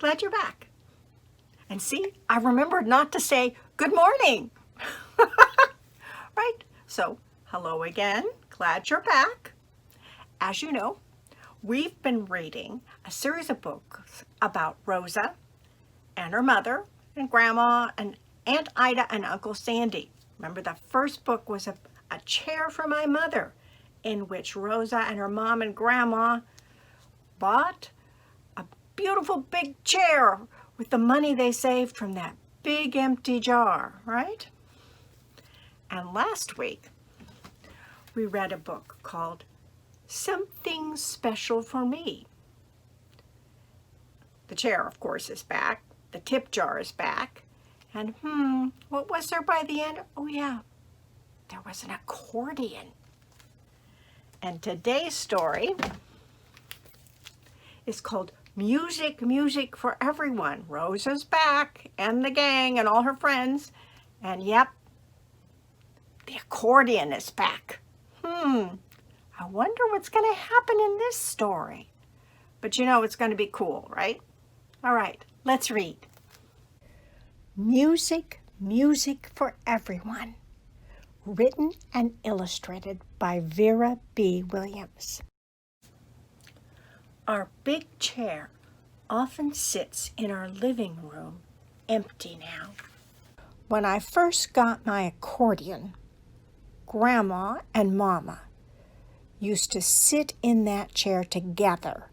glad you're back. And see, I remembered not to say good morning. Right? So, hello again. Glad you're back. As you know, we've been reading a series of books about Rosa and her mother and Grandma and Aunt Ida and Uncle Sandy. Remember, the first book was a chair for my mother, in which Rosa and her mom and Grandma bought a beautiful big chair with the money they saved from that big empty jar, right? And last week, we read a book called Something Special for Me. The chair, of course, is back. The tip jar is back. And what was there by the end? Oh yeah, there was an accordion. And today's story is called Music, Music for Everyone. Rosa's back and the gang and all her friends. And yep, the accordion is back. I wonder what's going to happen in this story. But you know it's going to be cool, right? All right, let's read. Music, Music for Everyone. Written and illustrated by Vera B. Williams. Our big chair often sits in our living room, empty now. When I first got my accordion, Grandma and Mama used to sit in that chair together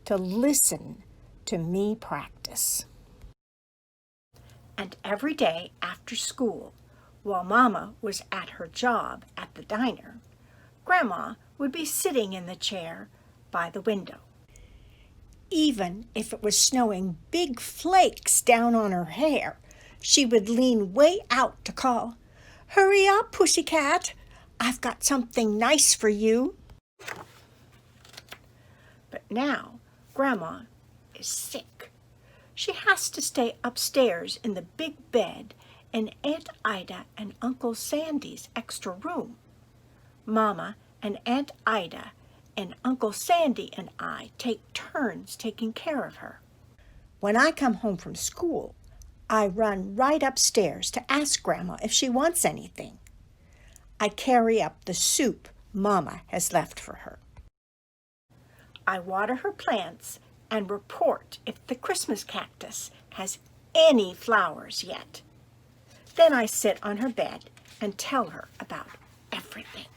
to listen to me practice. And every day after school, while Mama was at her job at the diner, Grandma would be sitting in the chair by the window. Even if it was snowing big flakes down on her hair, she would lean way out to call, "Hurry up, Pussycat! I've got something nice for you." But now Grandma is sick. She has to stay upstairs in the big bed in Aunt Ida and Uncle Sandy's extra room. Mama and Aunt Ida and Uncle Sandy and I take turns taking care of her. When I come home from school, I run right upstairs to ask Grandma if she wants anything. I carry up the soup Mama has left for her. I water her plants and report if the Christmas cactus has any flowers yet. Then I sit on her bed and tell her about everything.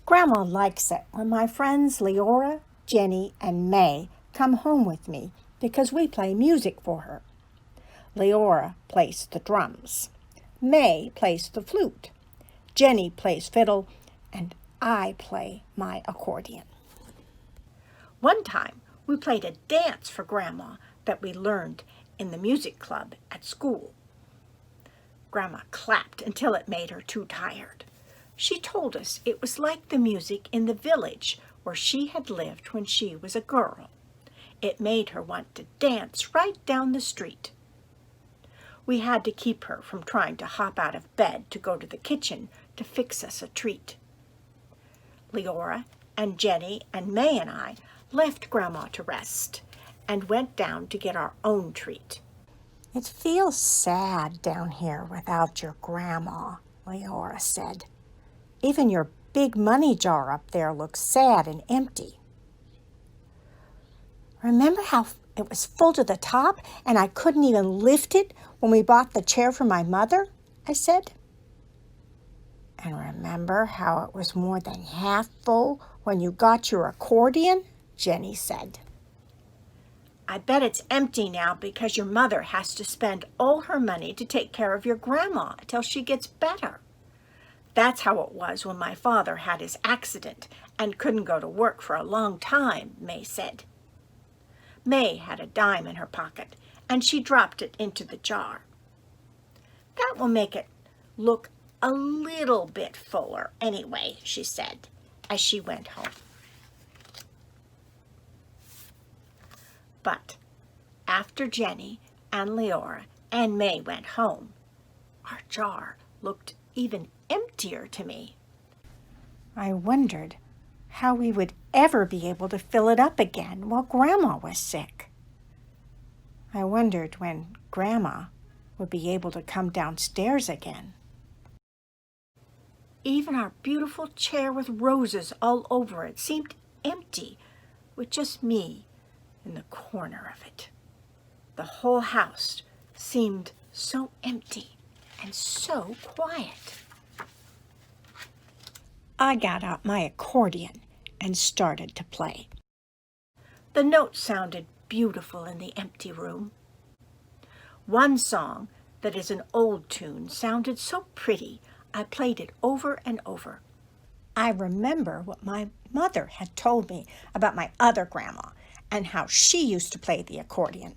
Grandma likes it when my friends Leora, Jenny, and May come home with me because we play music for her. Leora plays the drums. May plays the flute. Jenny plays fiddle, and I play my accordion. One time, we played a dance for Grandma that we learned in the music club at school. Grandma clapped until it made her too tired. She told us it was like the music in the village where she had lived when she was a girl. It made her want to dance right down the street. We had to keep her from trying to hop out of bed to go to the kitchen to fix us a treat. Leora and Jenny and May and I left Grandma to rest and went down to get our own treat. "It feels sad down here without your Grandma," Leora said. "Even your big money jar up there looks sad and empty." "Remember how it was full to the top and I couldn't even lift it when we bought the chair for my mother?" I said. "And remember how it was more than half full when you got your accordion?" Jenny said. "I bet it's empty now because your mother has to spend all her money to take care of your Grandma until she gets better. That's how it was when my father had his accident and couldn't go to work for a long time," May said. May had a dime in her pocket, and she dropped it into the jar. "That will make it look a little bit fuller anyway," she said, as she went home. But after Jenny and Leora and May went home, our jar looked even emptier to me. I wondered how we would ever be able to fill it up again while Grandma was sick. I wondered when Grandma would be able to come downstairs again. Even our beautiful chair with roses all over it seemed empty, with just me in the corner of it. The whole house seemed so empty and so quiet. I got out my accordion and started to play. The notes sounded beautiful in the empty room. One song that is an old tune sounded so pretty, I played it over and over. I remember what my mother had told me about my other grandma and how she used to play the accordion.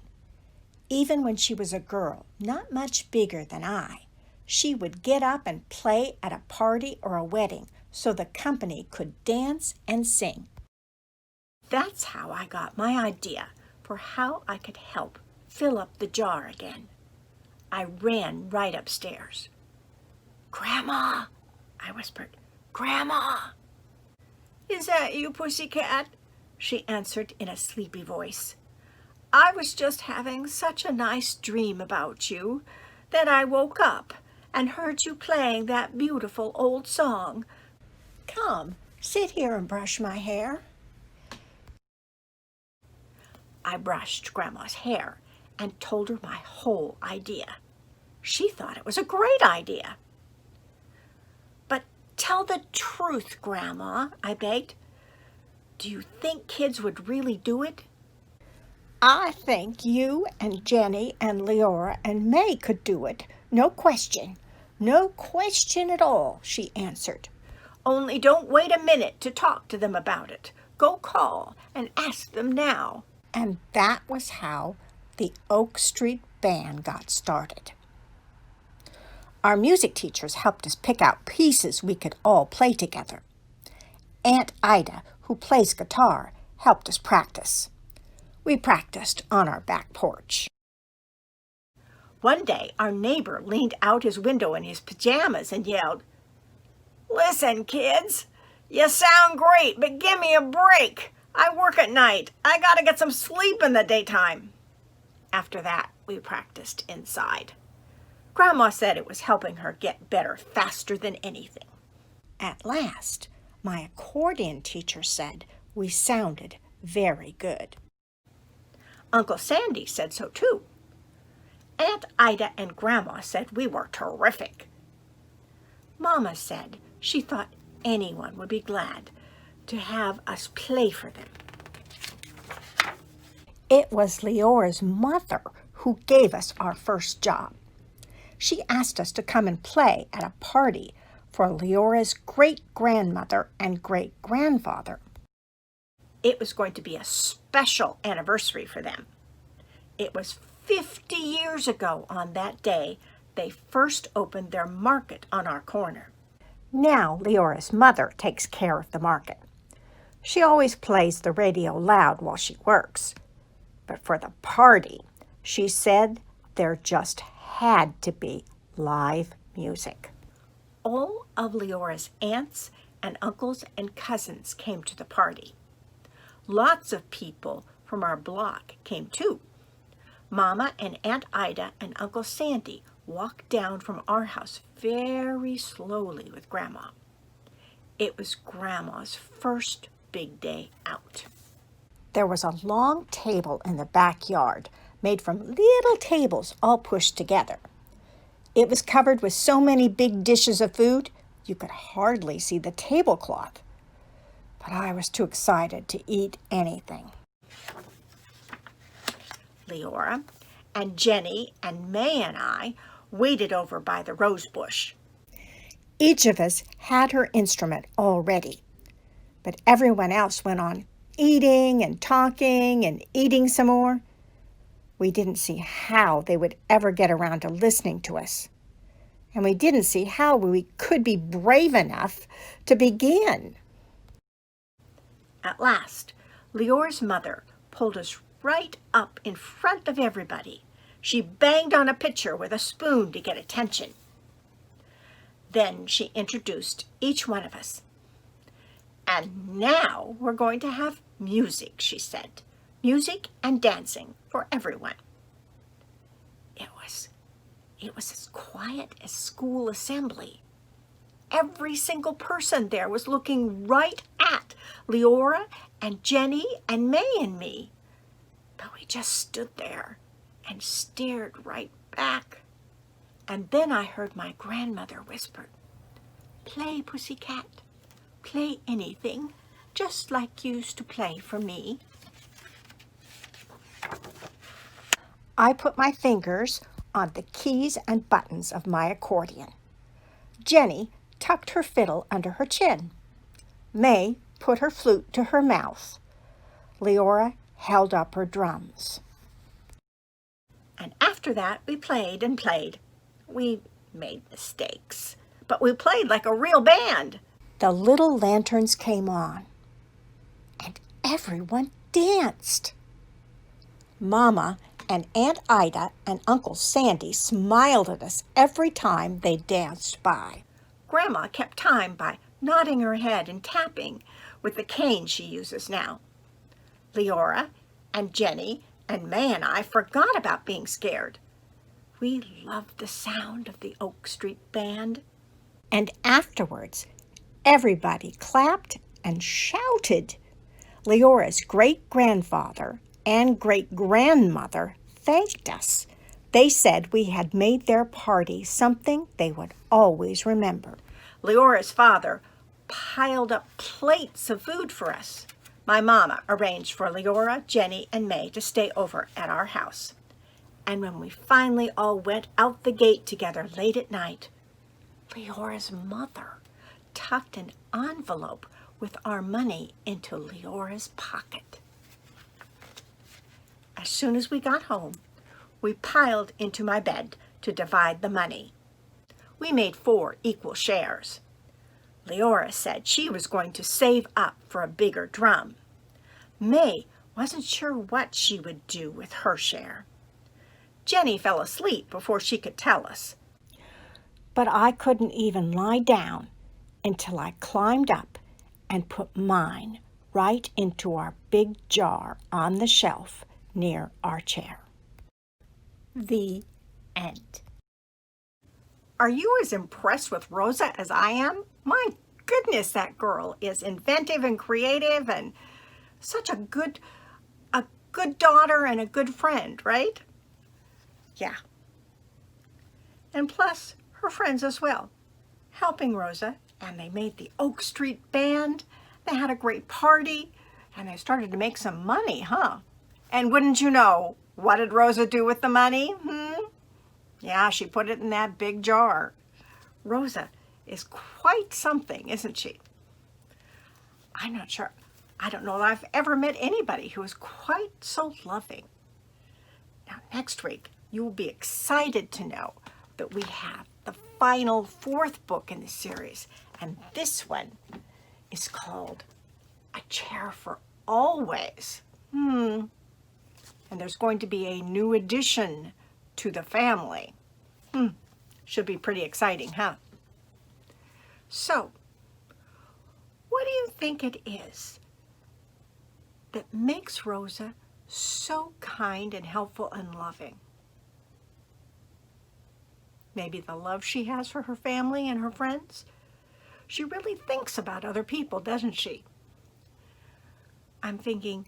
Even when she was a girl, not much bigger than I, she would get up and play at a party or a wedding so the company could dance and sing. That's how I got my idea for how I could help fill up the jar again. I ran right upstairs. "Grandma," I whispered, "Grandma." "Is that you, Pussycat?" she answered in a sleepy voice. "I was just having such a nice dream about you that I woke up and heard you playing that beautiful old song. Come, sit here and brush my hair." I brushed Grandma's hair and told her my whole idea. She thought it was a great idea. "But tell the truth, Grandma," I begged. "Do you think kids would really do it?" "I think you and Jenny and Leora and May could do it, no question. No question at all," she answered. "Only don't wait a minute to talk to them about it. Go call and ask them now." And that was how the Oak Street Band got started. Our music teachers helped us pick out pieces we could all play together. Aunt Ida, who plays guitar, helped us practice. We practiced on our back porch. One day, our neighbor leaned out his window in his pajamas and yelled, "Listen, kids, you sound great, but give me a break. I work at night. I gotta get some sleep in the daytime." After that, we practiced inside. Grandma said it was helping her get better faster than anything. At last, my accordion teacher said we sounded very good. Uncle Sandy said so too. Aunt Ida and Grandma said we were terrific. Mama said she thought anyone would be glad to have us play for them. It was Leora's mother who gave us our first job. She asked us to come and play at a party for Leora's great-grandmother and great-grandfather. It was going to be a special anniversary for them. It was 50 years ago on that day they first opened their market on our corner. Now Leora's mother takes care of the market. She always plays the radio loud while she works. But for the party, she said there just had to be live music. All of Leora's aunts and uncles and cousins came to the party. Lots of people from our block came too. Mama and Aunt Ida and Uncle Sandy walked down from our house very slowly with Grandma. It was Grandma's first big day out. There was a long table in the backyard made from little tables all pushed together. It was covered with so many big dishes of food, you could hardly see the tablecloth. But I was too excited to eat anything. Leora and Jenny and May and I waited over by the rose bush. Each of us had her instrument all ready, but everyone else went on eating and talking and eating some more. We didn't see how they would ever get around to listening to us, and we didn't see how we could be brave enough to begin. At last, Leora's mother pulled us right up in front of everybody. She banged on a pitcher with a spoon to get attention. Then she introduced each one of us. "And now we're going to have music," she said. "Music and dancing for everyone." It was as quiet as school assembly. Every single person there was looking right at Leora and Jenny and May and me. But we just stood there and stared right back. And then I heard my grandmother whisper, "Play, pussycat. Play anything, just like you used to play for me." I put my fingers on the keys and buttons of my accordion. Jenny tucked her fiddle under her chin. May put her flute to her mouth. Leora held up her drums. And after that, we played and played. We made mistakes, but we played like a real band. The little lanterns came on, and everyone danced. Mama and Aunt Ida and Uncle Sandy smiled at us every time they danced by. Grandma kept time by nodding her head and tapping with the cane she uses now. Leora and Jenny and May and I forgot about being scared. We loved the sound of the Oak Street Band. And afterwards, everybody clapped and shouted. Leora's great-grandfather and great-grandmother thanked us. They said we had made their party something they would always remember. Leora's father piled up plates of food for us. My mama arranged for Leora, Jenny, and May to stay over at our house. And when we finally all went out the gate together late at night, Leora's mother tucked an envelope with our money into Leora's pocket. As soon as we got home, we piled into my bed to divide the money. We made 4 equal shares. Leora said she was going to save up for a bigger drum. May wasn't sure what she would do with her share. Jenny fell asleep before she could tell us. But I couldn't even lie down until I climbed up and put mine right into our big jar on the shelf near our chair. The end. Are you as impressed with Rosa as I am? My goodness, that girl is inventive and creative and such a good daughter and a good friend, right? Yeah. And plus, her friends as well, helping Rosa, and they made the Oak Street Band. They had a great party, and they started to make some money, huh? And wouldn't you know, what did Rosa do with the money? Yeah, she put it in that big jar. Rosa is quite something, isn't she? I'm not sure. I don't know that I've ever met anybody who is quite so loving. Now, next week, you will be excited to know that we have the final 4th book in the series, and this one is called A Chair for Always. And there's going to be a new addition to the family. Should be pretty exciting, huh? So, what do you think it is that makes Rosa so kind and helpful and loving? Maybe the love she has for her family and her friends? She really thinks about other people, doesn't she? I'm thinking,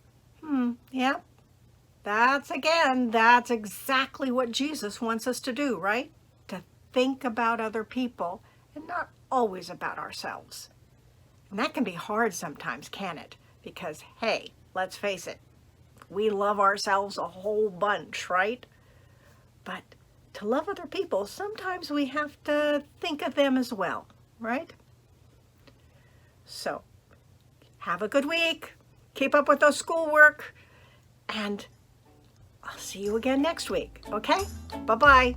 yeah, that's exactly what Jesus wants us to do, right? To think about other people and not always about ourselves. And that can be hard sometimes, can it? Because, hey, let's face it, we love ourselves a whole bunch, right? But to love other people, sometimes we have to think of them as well, right? So, have a good week. Keep up with those schoolwork. And I'll see you again next week, okay? Bye-bye.